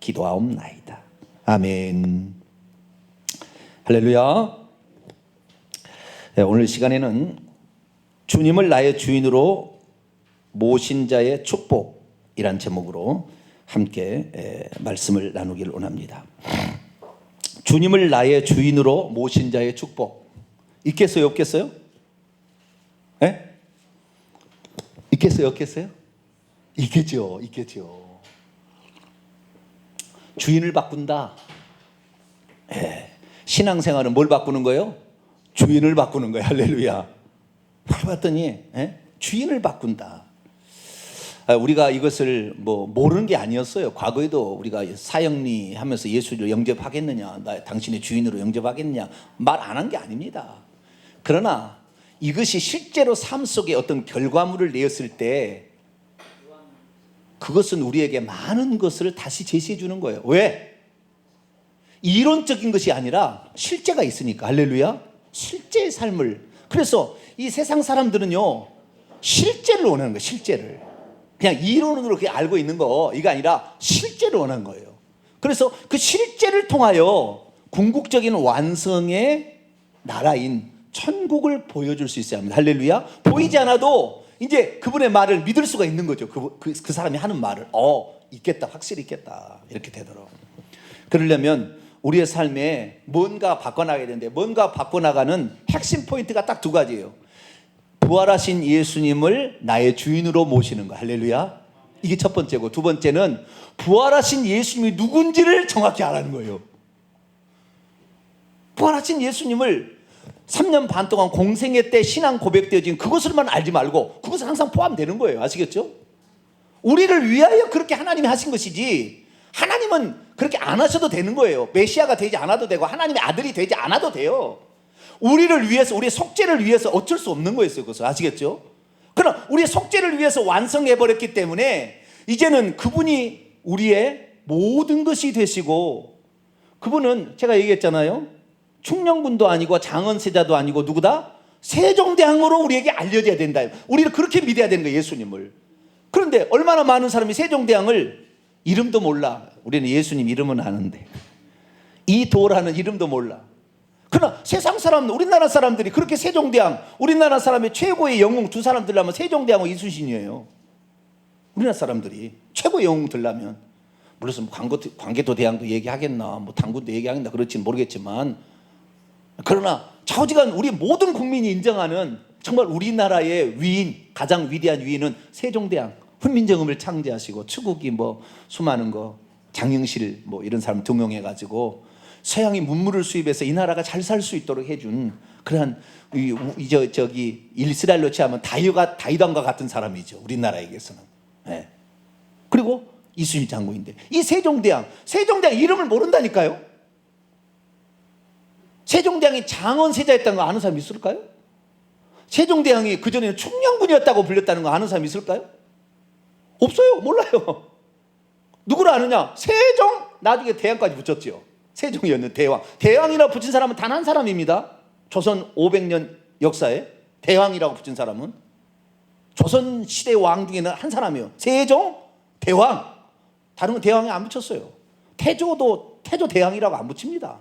기도하옵나이다. 아멘. 할렐루야. 오늘 시간에는 주님을 나의 주인으로 모신 자의 축복이란 제목으로 함께 말씀을 나누기를 원합니다. 주님을 나의 주인으로 모신 자의 축복 있겠어요, 없겠어요? 예? 있겠어요, 없겠어요? 있겠죠, 있겠죠. 주인을 바꾼다. 예. 신앙생활은 뭘 바꾸는 거예요? 주인을 바꾸는 거예요. 할렐루야. 봤더니 주인을 바꾼다. 우리가 이것을 모르는 게 아니었어요. 과거에도 우리가 사형리 하면서 예수를 영접하겠느냐, 당신의 주인으로 영접하겠느냐 말 안 한 게 아닙니다. 그러나 이것이 실제로 삶 속에 어떤 결과물을 내었을 때 그것은 우리에게 많은 것을 다시 제시해 주는 거예요. 왜? 이론적인 것이 아니라 실제가 있으니까. 할렐루야. 실제의 삶을. 그래서 이 세상 사람들은요, 실제를 원하는 거예요. 실제를. 그냥 이론으로 그렇게 알고 있는 거, 이거 아니라 실제를 원하는 거예요. 그래서 그 실제를 통하여 궁극적인 완성의 나라인 천국을 보여줄 수 있어야 합니다. 할렐루야. 보이지 않아도 이제 그분의 말을 믿을 수가 있는 거죠. 그 사람이 하는 말을 있겠다, 확실히 있겠다, 이렇게 되도록. 그러려면 우리의 삶에 뭔가 바꿔나가야 되는데, 뭔가 바꿔나가는 핵심 포인트가 딱 두 가지예요. 부활하신 예수님을 나의 주인으로 모시는 거. 할렐루야. 이게 첫 번째고, 두 번째는 부활하신 예수님이 누군지를 정확히 알아는 거예요. 부활하신 예수님을 3년 반 동안 공생애 때 신앙 고백되어진 그것을만 알지 말고, 그것은 항상 포함되는 거예요. 아시겠죠? 우리를 위하여 그렇게 하나님이 하신 것이지, 하나님은 그렇게 안 하셔도 되는 거예요. 메시아가 되지 않아도 되고 하나님의 아들이 되지 않아도 돼요. 우리를 위해서, 우리의 속죄를 위해서 어쩔 수 없는 거였어요. 그것을. 아시겠죠? 그러나 우리의 속죄를 위해서 완성해버렸기 때문에 이제는 그분이 우리의 모든 것이 되시고, 그분은 제가 얘기했잖아요. 충령군도 아니고 장언세자도 아니고 누구다? 세종대왕으로 우리에게 알려져야 된다. 우리를 그렇게 믿어야 되는 거예요, 예수님을. 그런데 얼마나 많은 사람이 세종대왕을 이름도 몰라. 우리는 예수님 이름은 아는데 이도라는 이름도 몰라. 그러나 세상 사람, 우리나라 사람들이 그렇게 세종대왕, 우리나라 사람의 최고의 영웅 두 사람 들라면 세종대왕과 이순신이에요. 우리나라 사람들이 최고의 영웅 들라면, 물론 광개토 대왕도 얘기하겠나, 당군도 얘기하겠나, 그렇지는 모르겠지만, 그러나 좌우지간 우리 모든 국민이 인정하는 정말 우리나라의 위인, 가장 위대한 위인은 세종대왕. 훈민정음을 창제하시고 추국이 수많은 거, 장영실 이런 사람 등용해가지고 서양이 문물을 수입해서 이 나라가 잘 살 수 있도록 해준 그러한 이스라엘로 치하면 다윗왕과 같은 사람이죠. 우리나라에게서는. 네. 그리고 이순신 장군인데 이 세종대왕 이름을 모른다니까요. 세종대왕이 장언세자였다는 거 아는 사람 있을까요? 세종대왕이 그전에는 충령군이었다고 불렸다는 거 아는 사람 있을까요? 없어요. 몰라요. 누구를 아느냐? 세종, 나중에 대왕까지 붙였죠. 세종이었는 대왕. 대왕이라고 붙인 사람은 단 한 사람입니다. 조선 500년 역사에 대왕이라고 붙인 사람은 조선 시대 왕 중에는 한 사람이에요. 세종, 대왕. 다른 건 대왕에 안 붙였어요. 태조 대왕이라고 안 붙입니다.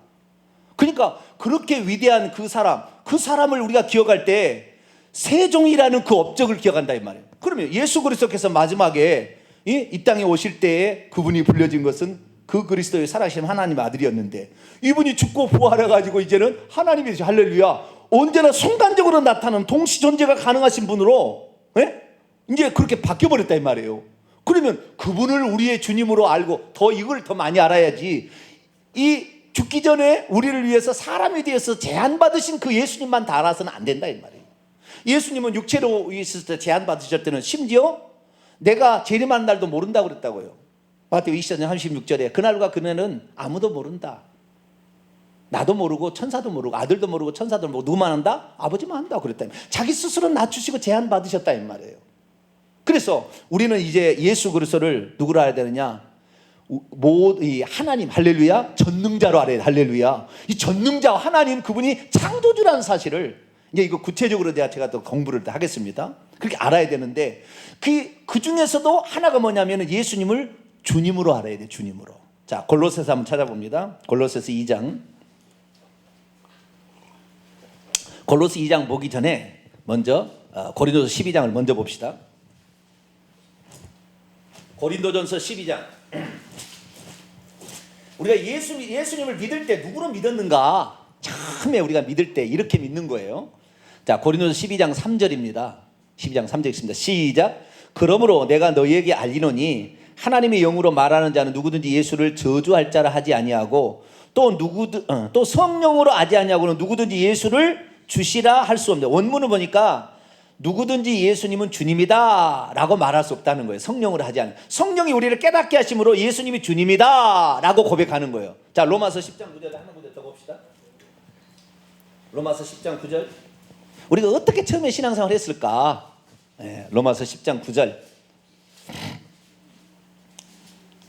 그러니까 그렇게 위대한 그 사람을 우리가 기억할 때 세종이라는 그 업적을 기억한다 이 말이에요. 그러면 예수 그리스도께서 마지막에 이 땅에 오실 때에 그분이 불려진 것은 그 그리스도의 살아계신 하나님의 아들이었는데, 이분이 죽고 부활해가지고 이제는 하나님이 되죠. 할렐루야. 언제나 순간적으로 나타나는 동시 존재가 가능하신 분으로 이제 그렇게 바뀌어버렸다 이 말이에요. 그러면 그분을 우리의 주님으로 알고 이걸 더 많이 알아야지, 이 죽기 전에 우리를 위해서 사람이 되어서 제한받으신 그 예수님만 다 알아서는 안 된다 이 말이에요. 예수님은 육체로 있을 때 제한받으실 때는 심지어 내가 재림하는 날도 모른다고 그랬다고요. 마태복음 24장 36절에 그날과 그날은 아무도 모른다. 나도 모르고 천사도 모르고 아들도 모르고 천사도 모르고 누구만 한다? 아버지만 한다고 그랬다. 자기 스스로 낮추시고 제한받으셨다 이 말이에요. 그래서 우리는 이제 예수 그리스도를 누구로 알아야 되느냐? 이 하나님, 할렐루야, 전능자로 알아야 돼. 할렐루야. 이 전능자 하나님, 그분이 창조주라는 사실을 이제 이거 구체적으로 제가 또 공부를 하겠습니다. 그렇게 알아야 되는데 그 중에서도 하나가 뭐냐면 예수님을 주님으로 알아야 돼. 주님으로. 자, 골로새서 한번 찾아봅니다. 골로새서 2장. 골로새 2장 보기 전에 먼저 고린도서 12장을 먼저 봅시다. 고린도전서 12장. 우리가 예수님을 믿을 때 누구를 믿었는가? 처음에 우리가 믿을 때 이렇게 믿는 거예요. 자, 고린도서 12장 3절입니다. 12장 3절 있습니다. 시작. 그러므로 내가 너희에게 알리노니 하나님의 영으로 말하는 자는 누구든지 예수를 저주할 자라 하지 아니하고 또 성령으로 하지 아니하고는 누구든지 예수를 주시라 할 수 없다. 원문을 보니까 누구든지 예수님은 주님이다 라고 말할 수 없다는 거예요. 성령으로 하지 않아요. 성령이 우리를 깨닫게 하심으로 예수님이 주님이다 라고 고백하는 거예요. 자, 로마서 10장 9절 한 구절 더 봅시다. 로마서 10장 9절. 우리가 어떻게 처음에 신앙생활 했을까? 로마서 10장 9절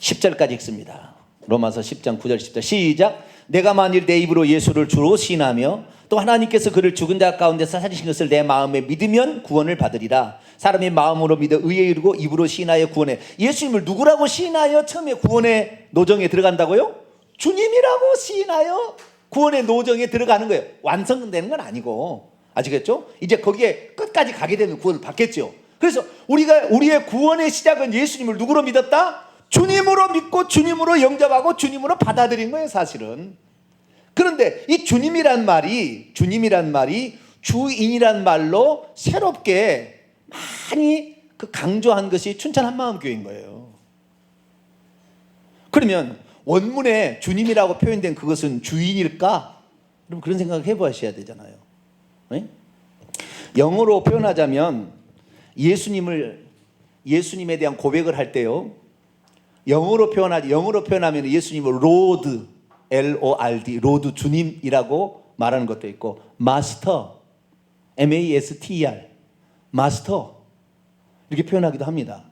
10절까지 읽습니다. 로마서 10장 9절 10절 시작. 내가 만일 내 입으로 예수를 주로 시인하며 또 하나님께서 그를 죽은 자 가운데서 살리신 것을 내 마음에 믿으면 구원을 받으리라. 사람이 마음으로 믿어 의에 이르고 입으로 시인하여 구원해. 예수님을 누구라고 시인하여 처음에 구원의 노정에 들어간다고요? 주님이라고 시인하여 구원의 노정에 들어가는 거예요. 완성되는 건 아니고, 아시겠죠? 이제 거기에 끝까지 가게 되면 구원을 받겠죠. 그래서 우리의 구원의 시작은 예수님을 누구로 믿었다? 주님으로 믿고 주님으로 영접하고 주님으로 받아들인 거예요, 사실은. 그런데 이 주님이란 말이 주인이란 말로 새롭게 많이 강조한 것이 춘천 한마음교회인 거예요. 그러면 원문에 주님이라고 표현된 그것은 주인일까? 그럼 그런 생각을 해보셔야 되잖아요. 네? 영어로 표현하자면 예수님에 대한 고백을 할 때요, 영어로 표현하면 예수님을 로드, L-O-R-D, 로드 주님이라고 말하는 것도 있고, 마스터, M-A-S-T-E-R, 마스터 이렇게 표현하기도 합니다.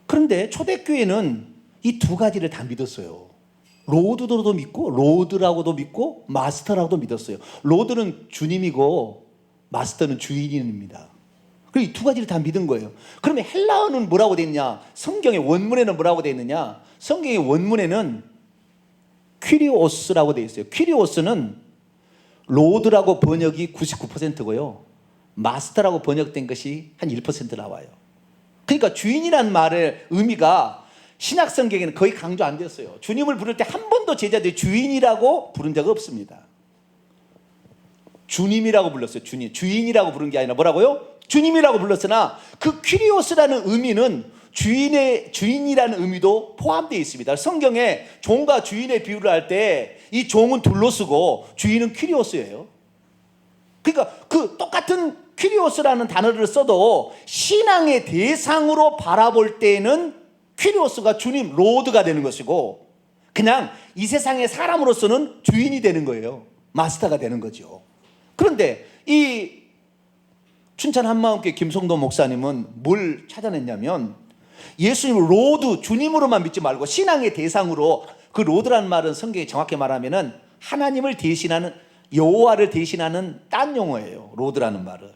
그런데 초대교회는 이 두 가지를 다 믿었어요. 로드도 믿고, 로드라고도 믿고, 마스터라고도 믿었어요. 로드는 주님이고 마스터는 주인입니다. 그리고 이 두 가지를 다 믿은 거예요. 그러면 헬라어는 뭐라고 되어 있냐? 성경의 원문에는 뭐라고 되어 있느냐? 성경의 원문에는 퀴리오스라고 되어 있어요. 퀴리오스는 로드라고 번역이 99%고요. 마스터라고 번역된 것이 한 1% 나와요. 그러니까 주인이란 말의 의미가 신약 성경에는 거의 강조 안 되었어요. 주님을 부를 때 한 번도 제자들이 주인이라고 부른 적 없습니다. 주님이라고 불렀어요. 주인이라고 부른 게 아니라 뭐라고요? 주님이라고 불렀으나 그 퀴리오스라는 의미는 주인이라는 의미도 포함되어 있습니다. 성경에 종과 주인의 비유를 할 때 이 종은 둘로쓰고 주인은 퀴리오스예요. 그러니까 그 똑같은 퀴리오스라는 단어를 써도 신앙의 대상으로 바라볼 때에는 퀴리오스가 주님, 로드가 되는 것이고, 그냥 이 세상의 사람으로서는 주인이 되는 거예요. 마스터가 되는 거죠. 그런데 이 춘천 한마음교회 김성도 목사님은 뭘 찾아냈냐면, 예수님을 로드, 주님으로만 믿지 말고 신앙의 대상으로, 그 로드라는 말은 성경에 정확히 말하면은 하나님을 대신하는, 여호와를 대신하는 딴 용어예요. 로드라는 말은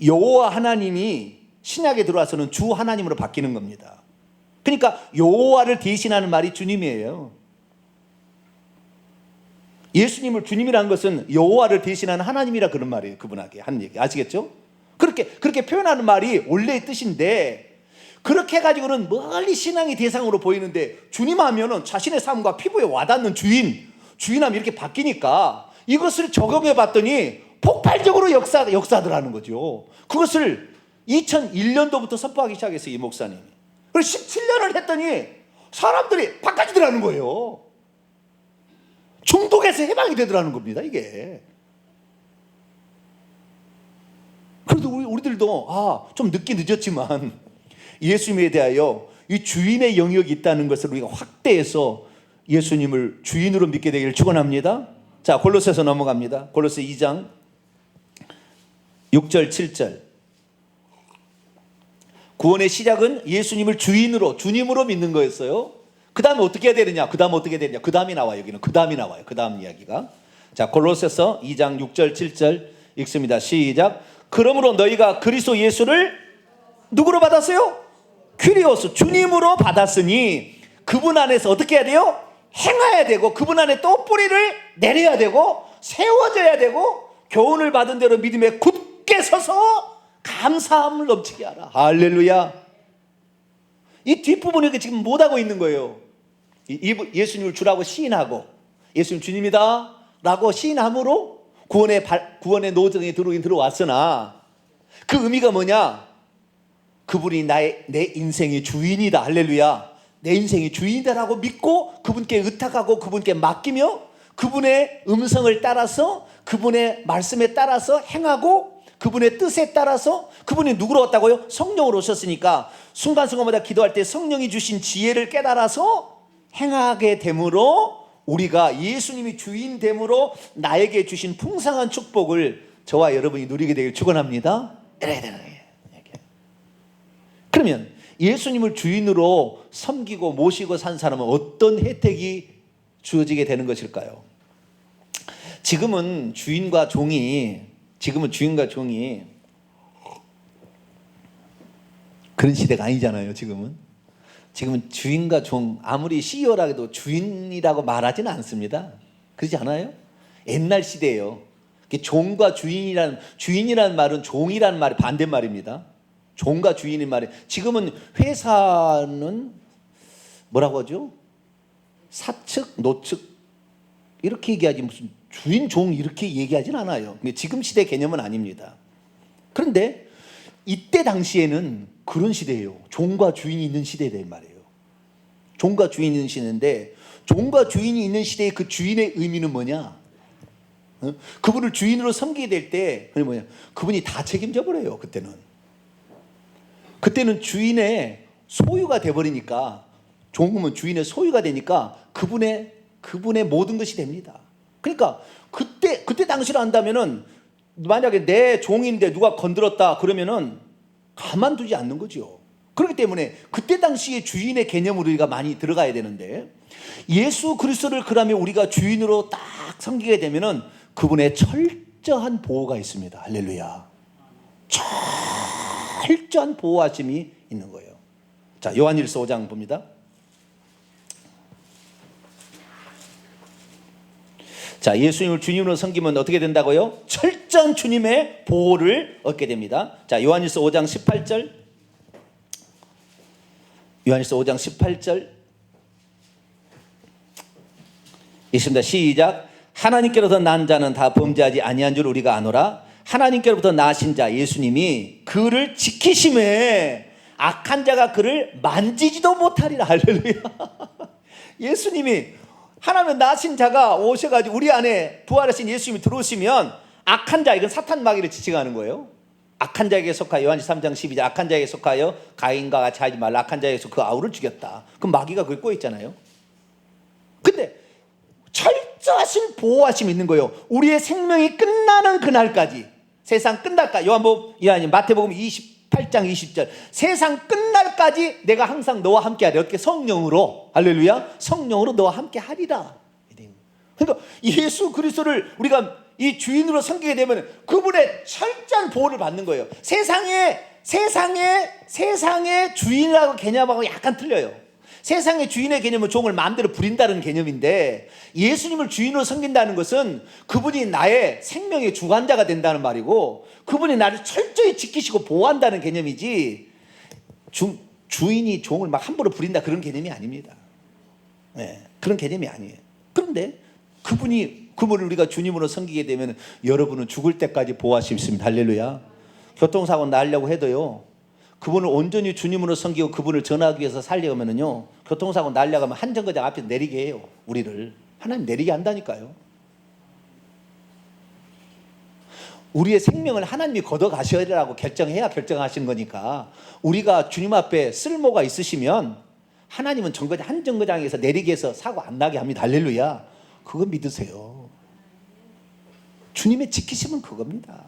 여호와 하나님이 신약에 들어와서는 주 하나님으로 바뀌는 겁니다. 그러니까 여호와를 대신하는 말이 주님이에요. 예수님을 주님이라는 것은 여호와를 대신하는 하나님이라 그런 말이에요. 그분에게 하는 얘기 아시겠죠? 그렇게 표현하는 말이 원래의 뜻인데, 그렇게 해가지고는 멀리 신앙의 대상으로 보이는데, 주님 하면은 자신의 삶과 피부에 와닿는 주인하면 이렇게 바뀌니까 이것을 적용해 봤더니 폭발적으로 역사하더라는 거죠. 그것을 2001년도부터 선포하기 시작했어요, 이 목사님이. 그리고 17년을 했더니 사람들이 바꿔지더라는 거예요. 중독에서 해방이 되더라는 겁니다, 이게. 그래도 우리들도 좀 늦긴 늦었지만 예수님에 대하여 이 주인의 영역이 있다는 것을 우리가 확대해서 예수님을 주인으로 믿게 되기를 축원합니다. 자, 골로새서 넘어갑니다. 골로새 2장 6절 7절. 구원의 시작은 예수님을 주님으로 믿는 거였어요. 그 다음에 어떻게 해야 되느냐? 그 다음이 나와요. 여기는 그 다음이 나와요. 그 다음 이야기가. 자, 골로새서 2장 6절 7절 읽습니다. 시작. 그러므로 너희가 그리스도 예수를 누구로 받았어요? 퀴리오스, 주님으로 받았으니 그분 안에서 어떻게 해야 돼요? 행해야 되고, 그분 안에 또 뿌리를 내려야 되고, 세워져야 되고, 교훈을 받은 대로 믿음에 굳게 서서 감사함을 넘치게 하라. 할렐루야. 이 뒷부분을 지금 못하고 있는 거예요. 예수님을 주라고 시인하고, 예수님 주님이다 라고 시인함으로 구원의 노정에 들어왔으나, 그 의미가 뭐냐? 그분이 내 인생의 주인이다. 할렐루야. 내 인생의 주인이다라고 믿고 그분께 의탁하고 그분께 맡기며 그분의 음성을 따라서, 그분의 말씀에 따라서 행하고, 그분의 뜻에 따라서, 그분이 누구로 왔다고요? 성령으로 오셨으니까 순간순간마다 기도할 때 성령이 주신 지혜를 깨달아서 행하게 됨으로, 우리가 예수님이 주인 됨으로 나에게 주신 풍성한 축복을 저와 여러분이 누리게 되길 축원합니다. 이래야 되는 거예요. 그러면 예수님을 주인으로 섬기고 모시고 산 사람은 어떤 혜택이 주어지게 되는 것일까요? 지금은 주인과 종이 그런 시대가 아니잖아요. 지금은 주인과 종, 아무리 CEO라 해도 주인이라고 말하지는 않습니다. 그렇지 않아요? 옛날 시대예요. 종과 주인이라는 말은 종이라는 말이 반대말입니다. 종과 주인의 말이, 지금은 회사는 뭐라고 하죠? 사측, 노측 이렇게 얘기하지 무슨 주인, 종 이렇게 얘기하진 않아요. 지금 시대 개념은 아닙니다. 그런데 이때 당시에는 그런 시대예요. 종과 주인이 있는 시대란 말이에요. 종과 주인이 있는 시대인데, 종과 주인이 있는 시대의 그 주인의 의미는 뭐냐? 그분을 주인으로 섬기게 될 때 그분이 다 책임져 버려요. 그때는 주인의 소유가 돼버리니까, 종은 주인의 소유가 되니까 그분의 모든 것이 됩니다. 그러니까 그때 당시로 한다면은, 만약에 내 종인데 누가 건드렸다 그러면은 가만두지 않는 거죠. 그렇기 때문에 그때 당시에 주인의 개념으로 우리가 많이 들어가야 되는데, 예수 그리스도를 그러면 우리가 주인으로 딱 섬기게 되면은 그분의 철저한 보호가 있습니다. 할렐루야. 철저한 보호하심이 있는 거예요. 자, 요한일서 5장 봅니다. 자, 예수님을 주님으로 섬기면 어떻게 된다고요? 철저한 주님의 보호를 얻게 됩니다. 자, 요한일서 5장 18절. 요한일서 5장 18절 있습니다. 시작. 하나님께로부터 난 자는 다 범죄하지 아니한 줄 우리가 아노라. 하나님께로부터 나신 자 예수님이 그를 지키심에 악한 자가 그를 만지지도 못하리라. 할렐루야. 예수님이, 하나님 나신 자가 오셔가지고 우리 안에 부활하신 예수님이 들어오시면 악한 자, 이건 사탄 마귀를 지칭하는 거예요. 악한 자에게 속하여, 요한지 3장 12절, 악한 자에게 속하여 가인과 같이 하지 말라. 악한 자에게 속하여 그 아우를 죽였다. 그럼 마귀가 그걸 꼬였잖아요. 근데 철저하신 보호하심이 있는 거예요. 우리의 생명이 끝나는 그날까지, 세상 끝날까, 마태복음 28장 20절, 세상 끝날까지 내가 항상 너와 함께 하리라. 어떻게? 성령으로. 할렐루야. 성령으로 너와 함께 하리라. 그러니까 예수 그리스도를 우리가 이 주인으로 섬기게 되면 그분의 철저한 보호를 받는 거예요. 세상의 주인이라고 개념하고 약간 틀려요. 세상의 주인의 개념은 종을 마음대로 부린다는 개념인데, 예수님을 주인으로 섬긴다는 것은 그분이 나의 생명의 주관자가 된다는 말이고, 그분이 나를 철저히 지키시고 보호한다는 개념이지, 주인이 종을 막 함부로 부린다 그런 개념이 아닙니다. 네, 그런 개념이 아니에요. 그런데 그분을 우리가 주님으로 섬기게 되면 여러분은 죽을 때까지 보호하실 수 있습니다. 할렐루야. 교통사고 나려고 해도요, 그분을 온전히 주님으로 섬기고 그분을 전하기 위해서 살려면은요, 교통사고 날려가면 한 정거장 앞에서 내리게 해요. 우리를 하나님 내리게 한다니까요. 우리의 생명을 하나님이 걷어가셔야라고 결정해야 결정하신 거니까, 우리가 주님 앞에 쓸모가 있으시면 하나님은 한 정거장에서 내리게 해서 사고 안 나게 합니다. 할렐루야. 그거 믿으세요. 주님의 지키심은 그겁니다.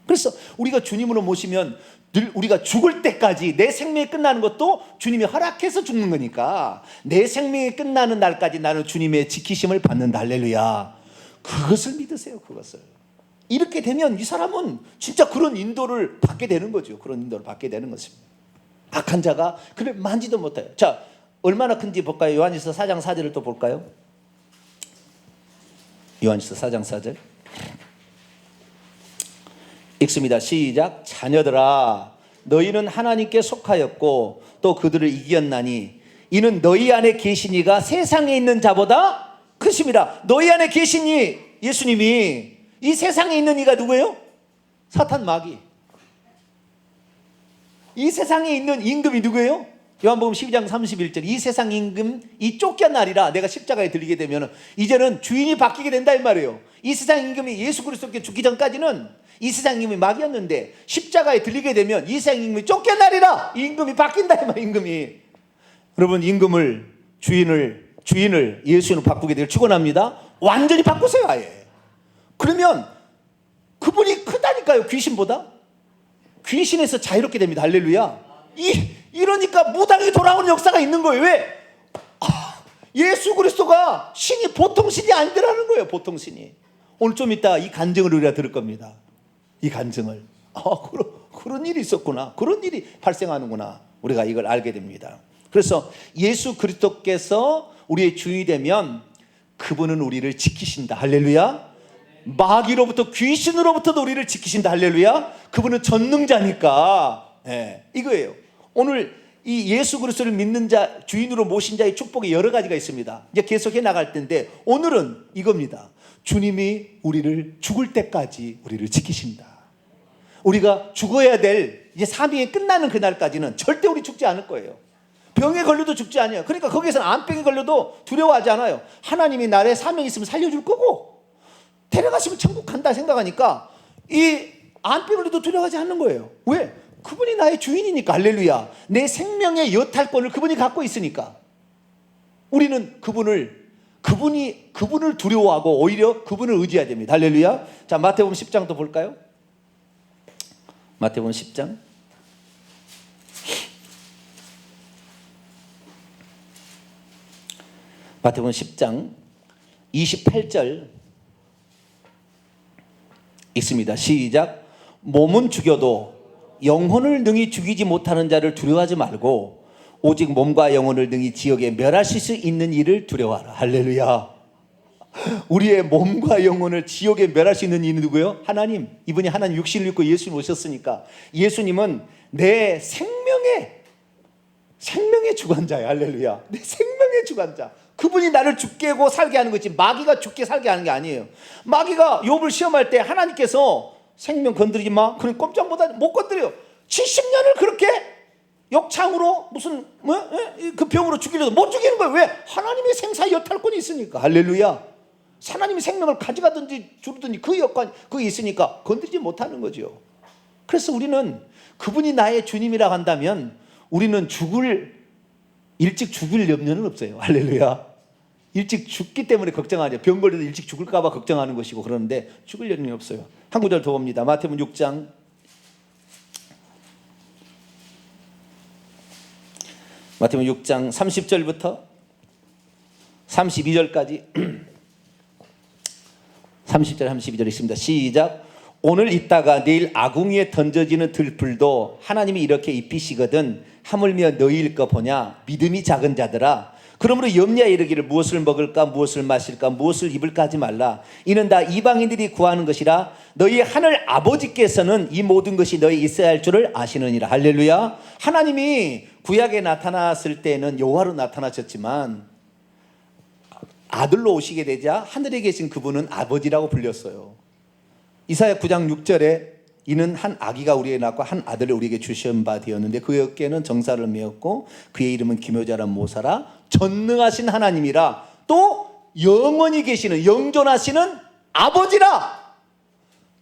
그래서 우리가 주님으로 모시면 늘 우리가 죽을 때까지, 내 생명이 끝나는 것도 주님이 허락해서 죽는 거니까, 내 생명이 끝나는 날까지 나는 주님의 지키심을 받는다. 할렐루야. 그것을 믿으세요. 그것을. 이렇게 되면 이 사람은 진짜 그런 인도를 받게 되는 거죠. 그런 인도를 받게 되는 것입니다. 악한 자가 그를 만지도 못해요. 자, 얼마나 큰지 볼까요? 요한일서 4장 4절을 또 볼까요? 요한일서 4장 4절 읽습니다. 시작. 자녀들아, 너희는 하나님께 속하였고 또 그들을 이겼나니 이는 너희 안에 계신 이가 세상에 있는 자보다 크심이라. 너희 안에 계신 이, 예수님이, 이 세상에 있는 이가 누구예요? 사탄 마귀. 이 세상에 있는 임금이 누구예요? 요한복음 12장 31절 이 세상 임금 이 쫓겨나리라. 내가 십자가에 들리게 되면 이제는 주인이 바뀌게 된다 이 말이에요. 이 세상 임금이 예수 그리스도께 죽기 전까지는 이 세상 임금이 마귀였는데 십자가에 들리게 되면 이 세상 임금이 쫓겨나리라. 이 임금이 바뀐다 이 말이에요. 임금이. 여러분, 임금을 주인을 예수님으로 바꾸게 되길 축원합니다. 완전히 바꾸세요. 아예. 그러면 그분이 크다니까요. 귀신보다. 귀신에서 자유롭게 됩니다. 할렐루야. 이러니까 무당이 돌아오는 역사가 있는 거예요. 왜? 예수 그리스도가 신이 보통 신이 아니더라는 거예요. 보통 신이. 오늘 좀 이따 이 간증을 우리가 들을 겁니다. 이 간증을. 그런 일이 있었구나. 그런 일이 발생하는구나. 우리가 이걸 알게 됩니다. 그래서 예수 그리스도께서 우리의 주인이 되면 그분은 우리를 지키신다. 할렐루야. 마귀로부터, 귀신으로부터도 우리를 지키신다. 할렐루야. 그분은 전능자니까. 이거예요. 오늘 이 예수 그리스도를 믿는 자, 주인으로 모신 자의 축복이 여러 가지가 있습니다. 이제 계속해 나갈 텐데 오늘은 이겁니다. 주님이 우리를 죽을 때까지 우리를 지키신다. 우리가 죽어야 될 이제 사명이 끝나는 그날까지는 절대 우리 죽지 않을 거예요. 병에 걸려도 죽지 않아요. 그러니까 거기서는 암병에 걸려도 두려워하지 않아요. 하나님이 나의 사명이 있으면 살려줄 거고 데려가시면 천국 간다 생각하니까 이 암병 걸려도 두려워하지 않는 거예요. 왜? 그분이 나의 주인이니까. 할렐루야. 내 생명의 여탈권을 그분이 갖고 있으니까. 우리는 그분을 두려워하고 오히려 그분을 의지해야 됩니다. 할렐루야. 자, 마태복음 10장도 볼까요? 마태복음 10장. 마태복음 10장 28절 읽습니다. 시작. 몸은 죽여도 영혼을 능히 죽이지 못하는 자를 두려워하지 말고 오직 몸과 영혼을 능히 지옥에 멸하실 수 있는 이를 두려워하라. 할렐루야. 우리의 몸과 영혼을 지옥에 멸할 수 있는 이는 누구예요? 하나님. 이분이 하나님 육신을 입고 예수님 오셨으니까 예수님은 내 생명의 주관자예요. 할렐루야. 내 생명의 주관자. 그분이 나를 죽게 하고 살게 하는 거지 마귀가 죽게 살게 하는 게 아니에요. 마귀가 욥을 시험할 때 하나님께서 생명 건드리지 마. 그럼 꼼짝 못 건드려요. 70년을 그렇게 역창으로 무슨 그 병으로 죽이려도 못 죽이는 거예요. 왜? 하나님의 생사 여탈권이 있으니까. 할렐루야. 하나님이 생명을 가져가든지 주든지 그 여건 그게 있으니까 건드리지 못하는 거죠. 그래서 우리는 그분이 나의 주님이라고 한다면 우리는 일찍 죽을 염려는 없어요. 할렐루야. 일찍 죽기 때문에 걱정하죠. 병 걸려도 일찍 죽을까 봐 걱정하는 것이고 그러는데 죽을 염려는 없어요. 한 구절 더 봅니다. 마태복음 6장 마태복음 6장 30절부터 32절까지 30절 32절 있습니다. 시작. 오늘 있다가 내일 아궁이에 던져지는 들풀도 하나님이 이렇게 입히시거든 하물며 너희일 거 보냐. 믿음이 작은 자들아. 그러므로 염려에 이르기를 무엇을 먹을까 무엇을 마실까 무엇을 입을까 하지 말라. 이는 다 이방인들이 구하는 것이라. 너희 하늘 아버지께서는 이 모든 것이 너희 있어야 할 줄을 아시느니라. 할렐루야. 하나님이 구약에 나타났을 때는 여호와로 나타나셨지만 아들로 오시게 되자 하늘에 계신 그분은 아버지라고 불렸어요. 이사야 9장 6절에 이는 한 아기가 우리에게 낳고 한 아들을 우리에게 주신 바 되었는데 그의 어깨에는 정사를 메었고 그의 이름은 기묘자라 모사라 전능하신 하나님이라 또 영원히 계시는 영존하시는 아버지라.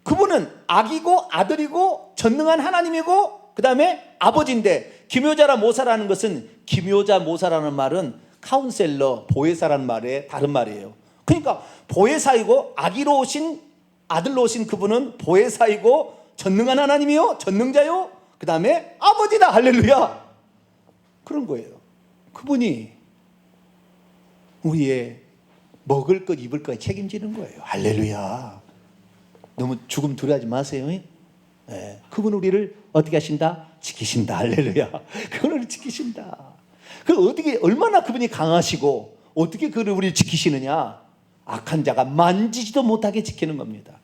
그분은 아기고 아들이고 전능한 하나님이고 그 다음에 아버지인데 기묘자라 모사라는 것은 기묘자 모사라는 말은 카운셀러 보혜사라는 말의 다른 말이에요. 그러니까 보혜사이고 아기로 오신 아들로 오신 그분은 보혜사이고 전능한 하나님이요 전능자요 그 다음에 아버지다. 할렐루야. 그런 거예요. 그분이 우리의 먹을 것 입을 것 책임지는 거예요. 할렐루야. 너무 죽음 두려워하지 마세요. 네. 그분 우리를 어떻게 하신다? 지키신다. 할렐루야. 그분 우리를 지키신다. 그 어떻게 얼마나 그분이 강하시고 어떻게 그를 우리를 지키시느냐? 악한 자가 만지지도 못하게 지키는 겁니다.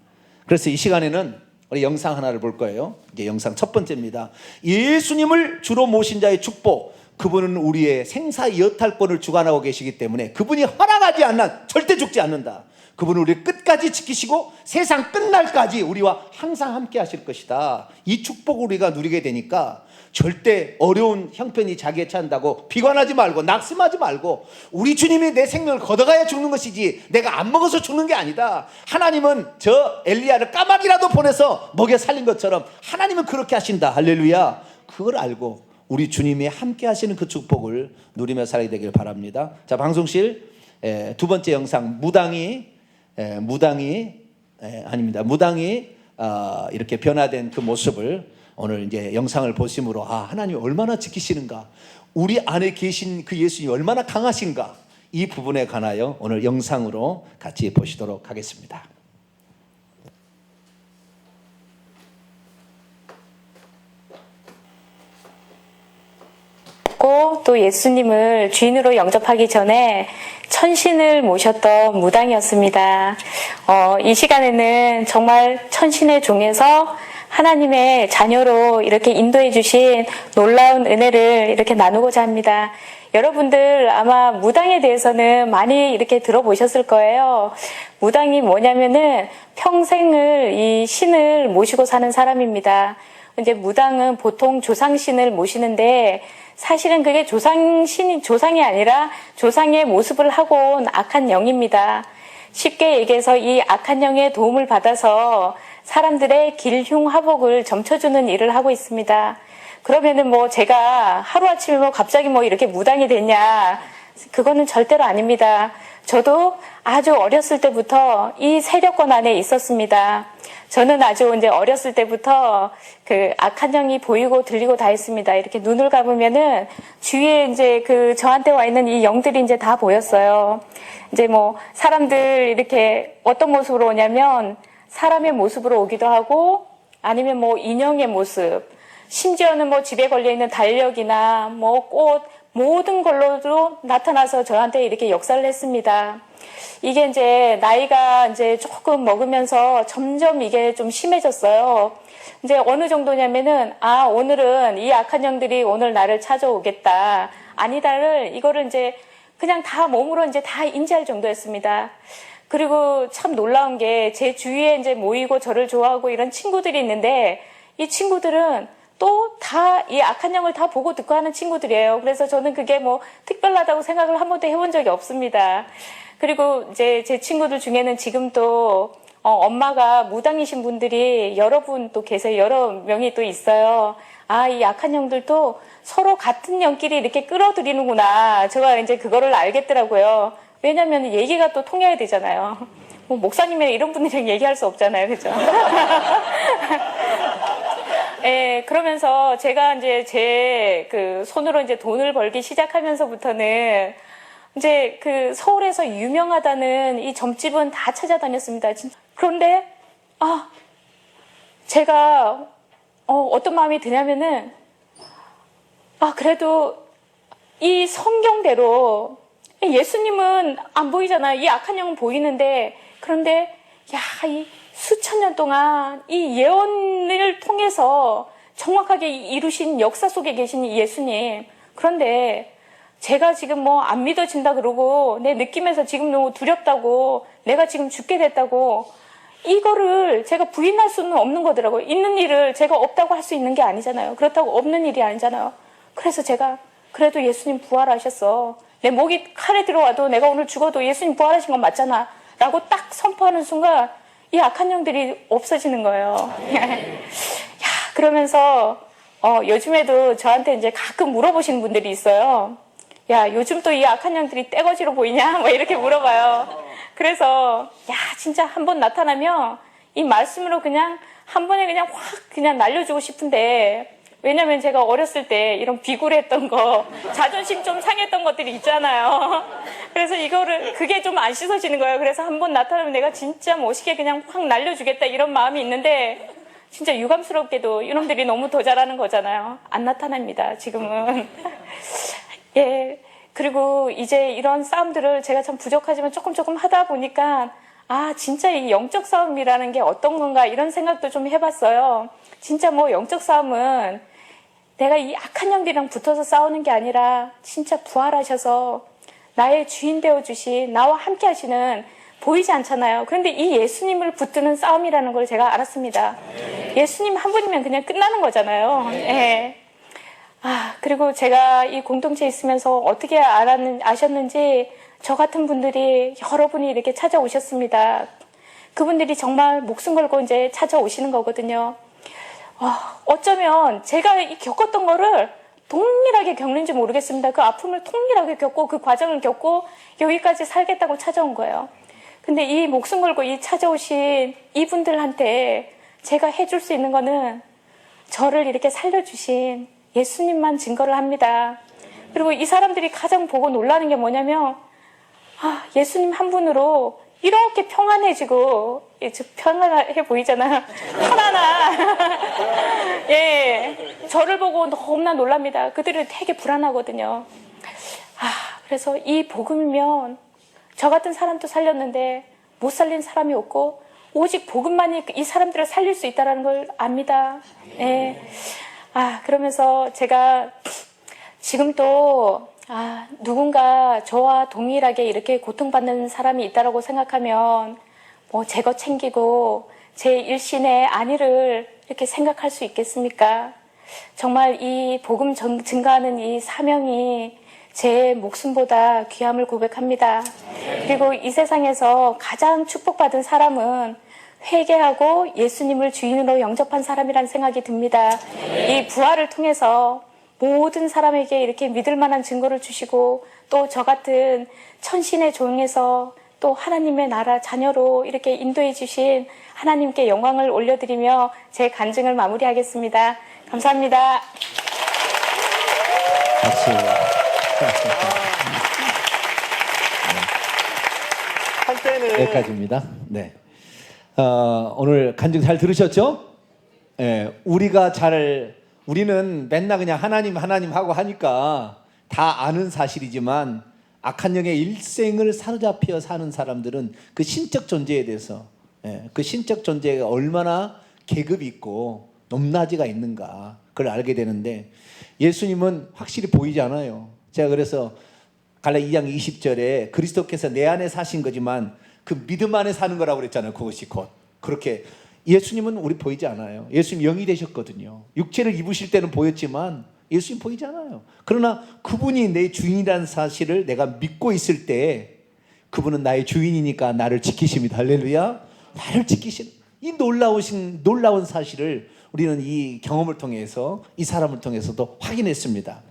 그래서 이 시간에는 우리 영상 하나를 볼 거예요. 이제 영상 첫 번째입니다. 예수님을 주로 모신 자의 축복. 그분은 우리의 생사 여탈권을 주관하고 계시기 때문에 그분이 허락하지 않는 절대 죽지 않는다. 그분은 우리를 끝까지 지키시고 세상 끝날까지 우리와 항상 함께 하실 것이다. 이 축복을 우리가 누리게 되니까 절대 어려운 형편이 자기에 찬다고 비관하지 말고 낙심하지 말고 우리 주님이 내 생명을 걷어가야 죽는 것이지 내가 안 먹어서 죽는 게 아니다. 하나님은 저 엘리야를 까마귀라도 보내서 먹여 살린 것처럼 하나님은 그렇게 하신다. 할렐루야. 그걸 알고 우리 주님이 함께 하시는 그 축복을 누리며 살게 되길 바랍니다. 자, 방송실 두 번째 영상 무당이 이렇게 변화된 그 모습을 오늘 이제 영상을 보심으로 하나님이 얼마나 지키시는가, 우리 안에 계신 그 예수님이 얼마나 강하신가, 이 부분에 관하여 오늘 영상으로 같이 보시도록 하겠습니다. 또 예수님을 주인으로 영접하기 전에 천신을 모셨던 무당이었습니다. 이 시간에는 정말 천신의 종에서 하나님의 자녀로 이렇게 인도해 주신 놀라운 은혜를 이렇게 나누고자 합니다. 여러분들 아마 무당에 대해서는 많이 이렇게 들어보셨을 거예요. 무당이 뭐냐면은 평생을 이 신을 모시고 사는 사람입니다. 이제 무당은 보통 조상신을 모시는데 사실은 그게 조상이 아니라 조상의 모습을 하고 온 악한 영입니다. 쉽게 얘기해서 이 악한 영의 도움을 받아서 사람들의 길흉화복을 점쳐주는 일을 하고 있습니다. 그러면은 제가 하루아침에 갑자기 이렇게 무당이 됐냐? 그거는 절대로 아닙니다. 저도 아주 어렸을 때부터 이 세력권 안에 있었습니다. 저는 아주 이제 어렸을 때부터 그 악한 영이 보이고 들리고 다 했습니다. 이렇게 눈을 감으면은 주위에 이제 저한테 와 있는 이 영들이 이제 다 보였어요. 이제 사람들 이렇게 어떤 모습으로 오냐면 사람의 모습으로 오기도 하고 아니면 인형의 모습, 심지어는 집에 걸려있는 달력이나 꽃, 모든 걸로도 나타나서 저한테 이렇게 역사를 했습니다. 이게 이제 나이가 이제 조금 먹으면서 점점 이게 좀 심해졌어요. 이제 어느 정도냐면은 오늘은 이 악한 영들이 오늘 나를 찾아오겠다, 아니다를 이거를 이제 그냥 다 몸으로 이제 다 인지할 정도였습니다. 그리고 참 놀라운 게 제 주위에 이제 모이고 저를 좋아하고 이런 친구들이 있는데 이 친구들은 또 다 이 악한 영을 다 보고 듣고 하는 친구들이에요. 그래서 저는 그게 특별하다고 생각을 한 번도 해본 적이 없습니다. 그리고 이제 제 친구들 중에는 지금도 엄마가 무당이신 분들이 여러 분 또 계세요. 여러 명이 또 있어요. 이 악한 영들도 서로 같은 영끼리 이렇게 끌어들이는구나. 제가 이제 그거를 알겠더라고요. 왜냐면 얘기가 또 통해야 되잖아요. 목사님이나 이런 분들이랑 얘기할 수 없잖아요. 그죠? 예, 그러면서 제가 이제 제 손으로 이제 돈을 벌기 시작하면서부터는 이제 서울에서 유명하다는 이 점집은 다 찾아다녔습니다. 그런데, 제가, 어떤 마음이 드냐면은, 그래도 이 성경대로 예수님은 안 보이잖아요. 이 악한 영은 보이는데, 그런데, 이 수천 년 동안 이 예언을 통해서 정확하게 이루신 역사 속에 계신 이 예수님. 그런데, 제가 지금 안 믿어진다 그러고 내 느낌에서 지금 너무 두렵다고 내가 지금 죽게 됐다고 이거를 제가 부인할 수는 없는 거더라고요. 있는 일을 제가 없다고 할 수 있는 게 아니잖아요. 그렇다고 없는 일이 아니잖아요. 그래서 제가 그래도 예수님 부활하셨어. 내 목이 칼에 들어와도 내가 오늘 죽어도 예수님 부활하신 건 맞잖아 라고 딱 선포하는 순간 이 악한 영들이 없어지는 거예요. 그러면서 요즘에도 저한테 이제 가끔 물어보시는 분들이 있어요. 야, 요즘 또 이 악한 영들이 떼거지로 보이냐? 이렇게 물어봐요. 그래서, 진짜 한번 나타나면 이 말씀으로 그냥 한 번에 그냥 확 그냥 날려주고 싶은데, 왜냐면 제가 어렸을 때 이런 비굴했던 거, 자존심 좀 상했던 것들이 있잖아요. 그래서 그게 좀 안 씻어지는 거예요. 그래서 한번 나타나면 내가 진짜 멋있게 그냥 확 날려주겠다 이런 마음이 있는데, 진짜 유감스럽게도 이놈들이 너무 더 잘하는 거잖아요. 안 나타납니다, 지금은. 예. 그리고 이제 이런 싸움들을 제가 참 부족하지만 조금 하다 보니까 아, 진짜 이 영적 싸움이라는 게 어떤 건가 이런 생각도 좀 해봤어요. 진짜 뭐 영적 싸움은 내가 이 악한 영들이랑 붙어서 싸우는 게 아니라 진짜 부활하셔서 나의 주인 되어주신 나와 함께 하시는 보이지 않잖아요. 그런데 이 예수님을 붙드는 싸움이라는 걸 제가 알았습니다. 예수님 한 분이면 그냥 끝나는 거잖아요. 예. 아, 그리고 제가 이 공동체에 있으면서 어떻게 아셨는지 저 같은 분들이 여러분이 이렇게 찾아오셨습니다. 그분들이 정말 목숨 걸고 이제 찾아오시는 거거든요. 어쩌면 제가 겪었던 거를 동일하게 겪는지 모르겠습니다. 그 아픔을 동일하게 겪고 그 과정을 겪고 여기까지 살겠다고 찾아온 거예요. 근데 이 목숨 걸고 이 찾아오신 이분들한테 제가 해줄 수 있는 거는 저를 이렇게 살려주신 예수님만 증거를 합니다. 그리고 이 사람들이 가장 보고 놀라는 게 뭐냐면 예수님 한 분으로 이렇게 평안해지고 평안해 보이잖아요. 편안한 예, 저를 보고 너무나 놀랍니다. 그들은 되게 불안하거든요. 그래서 이 복음이면 저 같은 사람도 살렸는데 못 살린 사람이 없고 오직 복음만이 이 사람들을 살릴 수 있다는 걸 압니다. 예. 그러면서 제가 지금도 누군가 저와 동일하게 이렇게 고통받는 사람이 있다고 생각하면 뭐 제 것 챙기고 제 일신의 안위를 이렇게 생각할 수 있겠습니까? 정말 이 복음 증가하는 이 사명이 제 목숨보다 귀함을 고백합니다. 그리고 이 세상에서 가장 축복받은 사람은 회개하고 예수님을 주인으로 영접한 사람이라는 생각이 듭니다. 이 부활을 통해서 모든 사람에게 이렇게 믿을 만한 증거를 주시고 또 저 같은 천신의 종에서 또 하나님의 나라 자녀로 이렇게 인도해 주신 하나님께 영광을 올려드리며 제 간증을 마무리하겠습니다. 감사합니다. 박수. 한때는 여기까지입니다. 네. 오늘 간증 잘 들으셨죠? 우리는 맨날 그냥 하나님 하고 하니까 다 아는 사실이지만 악한 영의 일생을 사로잡혀 사는 사람들은 그 신적 존재에 대해서 그 신적 존재가 얼마나 계급이 있고 높낮이가 있는가 그걸 알게 되는데 예수님은 확실히 보이지 않아요. 제가 그래서 갈라 2장 20절에 그리스도께서 내 안에 사신 거지만 그 믿음 안에 사는 거라고 그랬잖아요. 그것이 곧 그렇게 예수님은 우리 보이지 않아요. 예수님 영이 되셨거든요. 육체를 입으실 때는 보였지만 예수님 보이지 않아요. 그러나 그분이 내 주인이라는 사실을 내가 믿고 있을 때 그분은 나의 주인이니까 나를 지키십니다. 할렐루야. 나를 지키신 이 놀라운 사실을 우리는 이 경험을 통해서 이 사람을 통해서도 확인했습니다.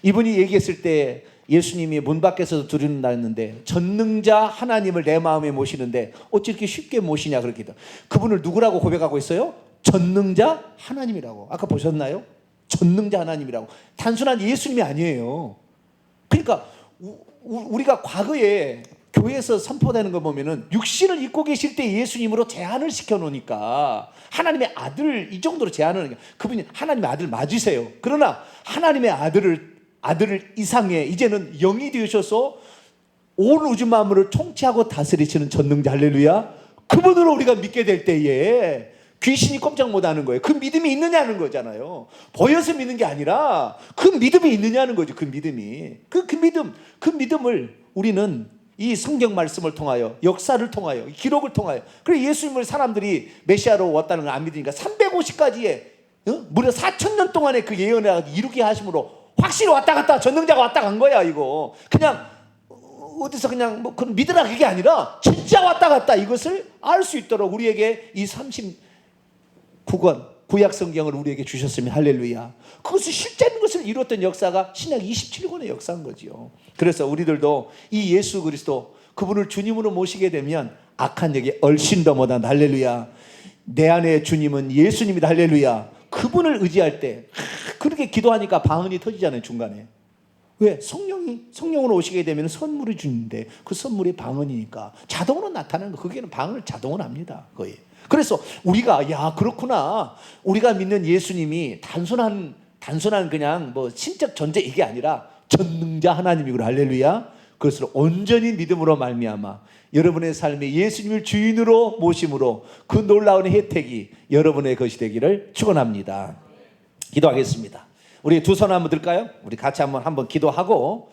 이분이 얘기했을 때 예수님이 문 밖에서도 두려움났는데 전능자 하나님을 내 마음에 모시는데 어찌 이렇게 쉽게 모시냐 그렇게 그분을 누구라고 고백하고 있어요? 전능자 하나님이라고. 아까 보셨나요? 전능자 하나님이라고. 단순한 예수님이 아니에요. 그러니까 우리가 과거에 교회에서 선포되는 거 보면은 육신을 입고 계실 때 예수님으로 제한을 시켜놓으니까 하나님의 아들 이 정도로 제한을 그분이 하나님의 아들 맞으세요. 그러나 하나님의 아들 이상의 이제는 영이 되셔서 온 우주 만물을 통치하고 다스리시는 전능자 할렐루야. 그분으로 우리가 믿게 될 때에 귀신이 꼼짝 못하는 거예요. 그 믿음이 있느냐는 거잖아요. 보여서 믿는 게 아니라 그 믿음이 있느냐는 거죠. 그 믿음이 그 믿음을 우리는 이 성경 말씀을 통하여 역사를 통하여 기록을 통하여 그리고 예수님을 사람들이 메시아로 왔다는 걸 안 믿으니까 350가지의 무려 4,000년 동안의 그 예언을 이루게 하심으로 확실히 왔다 갔다 전능자가 왔다 간 거야. 이거 그냥 어디서 그냥 뭐 그런 믿으라 그게 아니라 진짜 왔다 갔다 이것을 알 수 있도록 우리에게 이 39권 구약 성경을 우리에게 주셨으면 할렐루야. 그것을 실제는 것을 이루었던 역사가 신약 27권의 역사인 거지요. 그래서 우리들도 이 예수 그리스도 그분을 주님으로 모시게 되면 악한 영이 얼씬 더 못한다. 할렐루야. 내 안에 주님은 예수님이다. 할렐루야. 그분을 의지할 때 그렇게 기도하니까 방언이 터지잖아요. 중간에. 왜? 성령으로 오시게 되면 선물이 주는데 그 선물이 방언이니까 자동으로 나타나는 거. 그게는 방언을 자동으로 합니다. 거의. 그래서 우리가 야 그렇구나. 우리가 믿는 예수님이 단순한 그냥 뭐 신적 존재 이게 아니라 전능자 하나님이구나. 할렐루야. 그것을 온전히 믿음으로 말미암아 여러분의 삶에 예수님을 주인으로 모심으로 그 놀라운 혜택이 여러분의 것이 되기를 축원합니다. 기도하겠습니다. 우리 두 손 한번 들까요? 우리 같이 한번 기도하고,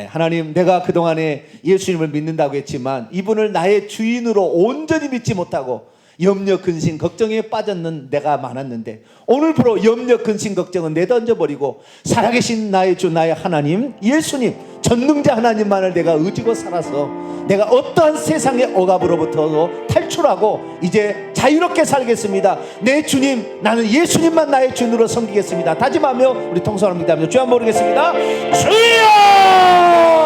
하나님, 내가 그동안에 예수님을 믿는다고 했지만 이분을 나의 주인으로 온전히 믿지 못하고 염려, 근심, 걱정에 빠졌는 내가 많았는데 오늘부로 염려, 근심, 걱정은 내던져버리고 살아계신 나의 주, 나의 하나님, 예수님, 전능자 하나님만을 내가 의지고 살아서 내가 어떠한 세상의 억압으로부터 탈출하고 이제 자유롭게 살겠습니다. 내 주님, 나는 예수님만 나의 주인으로 섬기겠습니다. 다짐하며 우리 통성합니다. 주여 한번 모르겠습니다. 주여!